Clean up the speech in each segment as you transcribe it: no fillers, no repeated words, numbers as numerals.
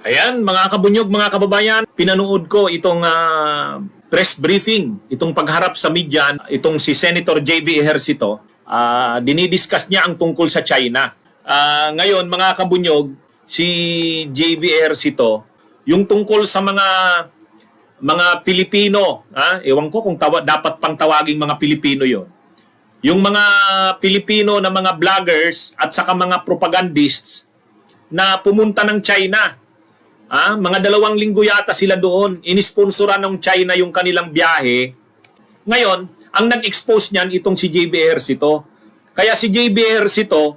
Ayan, mga kabunyog, mga kababayan, pinanood ko itong press briefing, itong pagharap sa media, itong si Senator J.B. Ejercito. Dinidiscuss niya ang tungkol sa China. Ngayon, mga kabunyog, si J.B. Ejercito, yung tungkol sa mga Pilipino, ewan ko kung dapat pang tawaging mga Pilipino yon. Yung mga Pilipino na mga vloggers at saka mga propagandists na pumunta ng China. Mga 2 linggo yata sila doon. Inisponsoran ng China yung kanilang biyahe. Ngayon, ang nag-expose niyan itong si JB Ejercito. Kaya si JB Ejercito,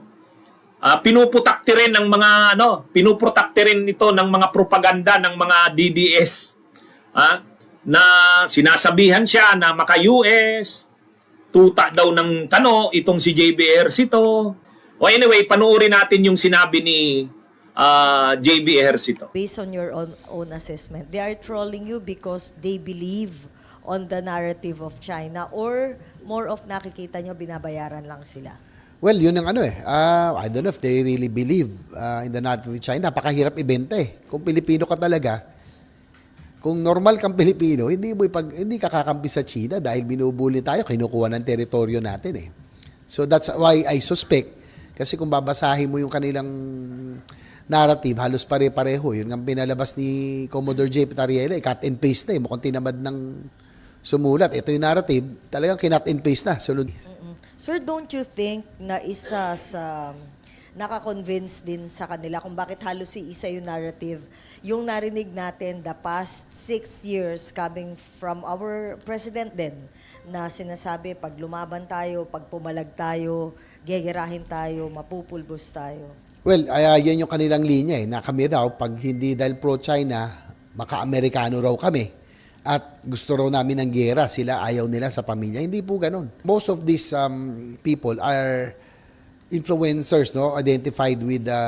pinuputakti rin ng mga pinuprotakti rin ito ng mga propaganda ng mga DDS. Na sinasabihan siya na maka-US, tuta daw ng itong si JB Ejercito. O anyway, panoorin natin yung sinabi ni JB Ejercito. Based on your own assessment, they are trolling you because they believe on the narrative of China, or more of nakikita nyo binabayaran lang sila? Well, yun ang I don't know if they really believe in the narrative of China. Napakahirap ibenta eh. Kung Pilipino ka talaga, kung normal kang Pilipino, hindi ka kakampi sa China dahil binubuli tayo, kinukuha ng teritoryo natin eh. So that's why I suspect, kasi kung babasahin mo yung kanilang narrative, halos pare-pareho. Yun ang pinalabas ni Commodore J. Tariela, cut and paste na eh. Mukhang tinamad ng sumulat. Ito yung narrative, talagang kinut and paste na. Sunod. Sir, don't you think na isa sa nakakonvince din sa kanila kung bakit halos isa yung narrative, yung narinig natin the past 6 years coming from our president din, na sinasabi pag lumaban tayo, pag pumalag tayo, gegerahin tayo, mapupulbos tayo? Well, yan yung kanilang linya eh, na kami raw, pag hindi dahil pro-China, maka-Amerikano raw kami. At gusto raw namin ng gera, sila ayaw nila sa pamilya. Hindi po ganun. Most of these people are influencers, identified with the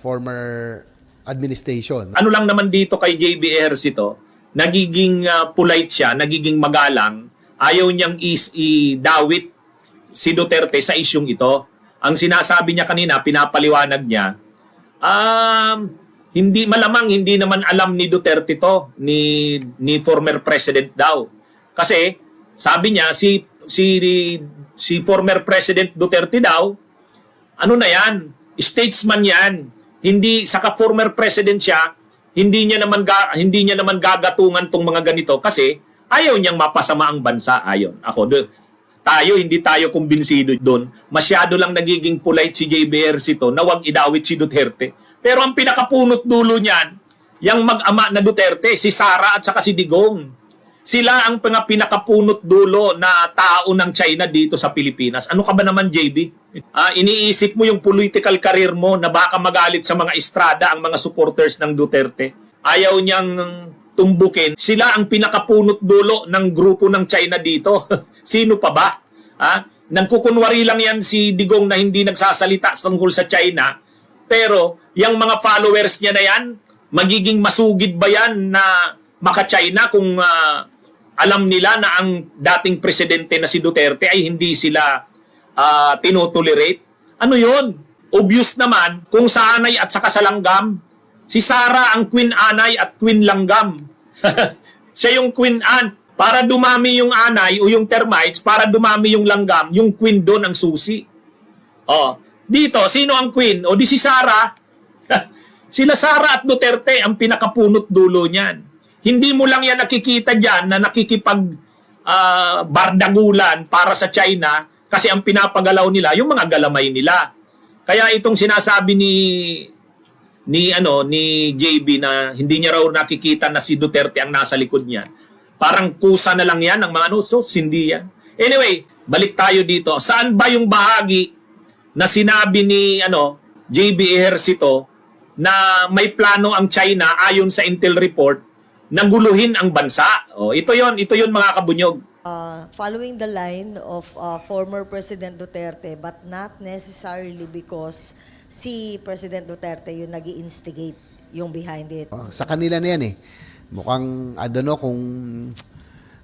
former administration. Ano lang naman dito kay JB Ejercito, nagiging polite siya, nagiging magalang, ayaw niyang idawit si Duterte sa isyung ito. Ang sinasabi niya kanina, pinapaliwanag niya, hindi naman alam ni Duterte to, ni former president daw. Kasi sabi niya si former president Duterte daw, statesman yan. Hindi saka former president siya, hindi niya naman gagatungan tong mga ganito kasi ayaw niyang mapasama ang bansa. Ayon. Hindi tayo kumbinsido doon. Masyado lang nagiging polite si JB Ejercito na wag idawit si Duterte. Pero ang pinakapunot dulo niyan, yung mag-ama na Duterte, si Sara at saka si Digong. Sila ang pinakapunot dulo na tao ng China dito sa Pilipinas. Ano ka ba naman, JB? Iniisip mo yung political career mo na baka magalit sa mga estrada ang mga supporters ng Duterte. Ayaw niyang tumbukin. Sila ang pinakapunot dulo ng grupo ng China dito. Sino pa ba? Nagkukunwari lang yan si Digong na hindi nagsasalita tungkol sa China. Pero yung mga followers niya na yan, magiging masugid ba yan na maka-China kung alam nila na ang dating presidente na si Duterte ay hindi sila tinotolerate? Ano yun? Obvious naman kung sa Anay at saka sa Langgam. Si Sara ang Queen Anay at Queen Langgam. Siya yung Queen Anne. Para dumami yung Anay o yung termites, para dumami yung Langgam, yung Queen doon ang susi. Dito, sino ang Queen? O di si Sara. Sila Sara at Duterte ang pinakapunot dulo niyan. Hindi mo lang yan nakikita dyan na nakikipag bardagulan para sa China kasi ang pinapagalaw nila, yung mga galamay nila. Kaya itong sinasabi ni JB na hindi niya raw nakikita na si Duterte ang nasa likod niya. Parang kusa na lang yan ng mga hindi yan. Anyway, balik tayo dito. Saan ba yung bahagi na sinabi ni JB Ejercito na may plano ang China ayon sa Intel report na guluhin ang bansa? Ito yon mga kabunyog. Following the line of former President Duterte, but not necessarily because si President Duterte yung nag-i-instigate yung behind it. Sa kanila na yan eh. Mukhang, I don't know kung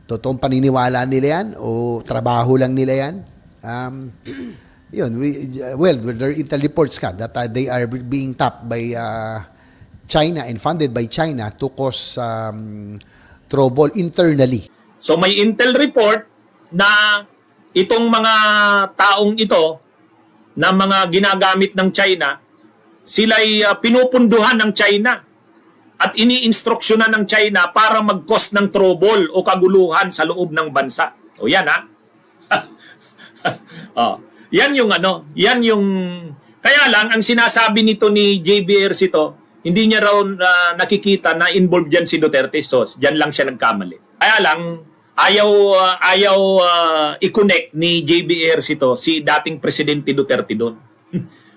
totoong paniniwala nila yan o trabaho lang nila yan. Yun, there are intel reports that they are being tapped by China and funded by China to cause trouble internally. So may intel report na itong mga taong ito na mga ginagamit ng China, sila'y pinupunduhan ng China at iniinstruksyonan ng China para mag-cause ng trouble o kaguluhan sa loob ng bansa. O yan ha. Oh, yan yung yan yung kaya lang ang sinasabi nito ni JB Ejercito, hindi niya raw nakikita na involved diyan si Duterte. So, diyan lang siya nagkamali. Kaya lang ayaw i-connect ni JB Ejercito si dating presidente Duterte doon.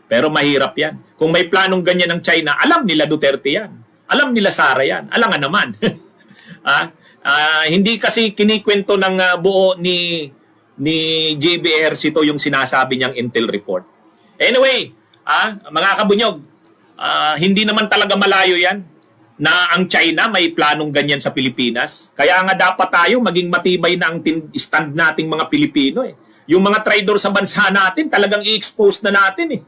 Pero mahirap 'yan. Kung may planong ganyan ng China, alam nila Duterte 'yan. Alam nila Sara 'yan. Alam nga naman. Hindi kasi kinikwento ng buo ni JB Ejercito yung sinasabi niyang intel report. Anyway, mga kabunyog, hindi naman talaga malayo yan na ang China may planong ganyan sa Pilipinas. Kaya nga dapat tayo maging matibay na ang stand nating mga Pilipino. Yung mga traidor sa bansa natin, talagang i-expose na natin.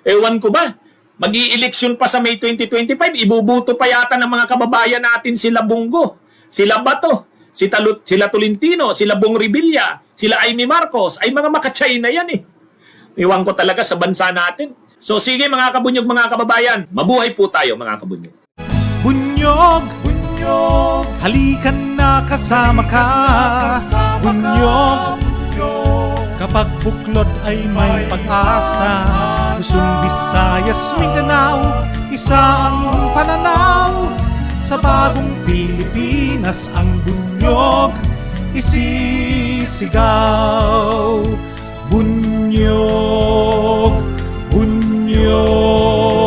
Ewan ko ba, mag-i-eleksyon pa sa May 2025, ibubuto pa yata ng mga kababayan natin sila Bungo, sila Bato, sila Tolentino, sila Bong Revilla, sila Amy Marcos, ay mga maka-China yan Iwan ko talaga sa bansa natin. So sige mga kabunyog, mga kababayan, mabuhay po tayo mga kabunyog. Bunyog, bunyog, halikan na kasama ka. Bunyog, kapag buklod ay may pag-asa. Luzon, Visayas, Mindanao, isa ang pananaw. Sa bagong Pilipinas ang bunyog isisigaw. Bunyog, bunyog.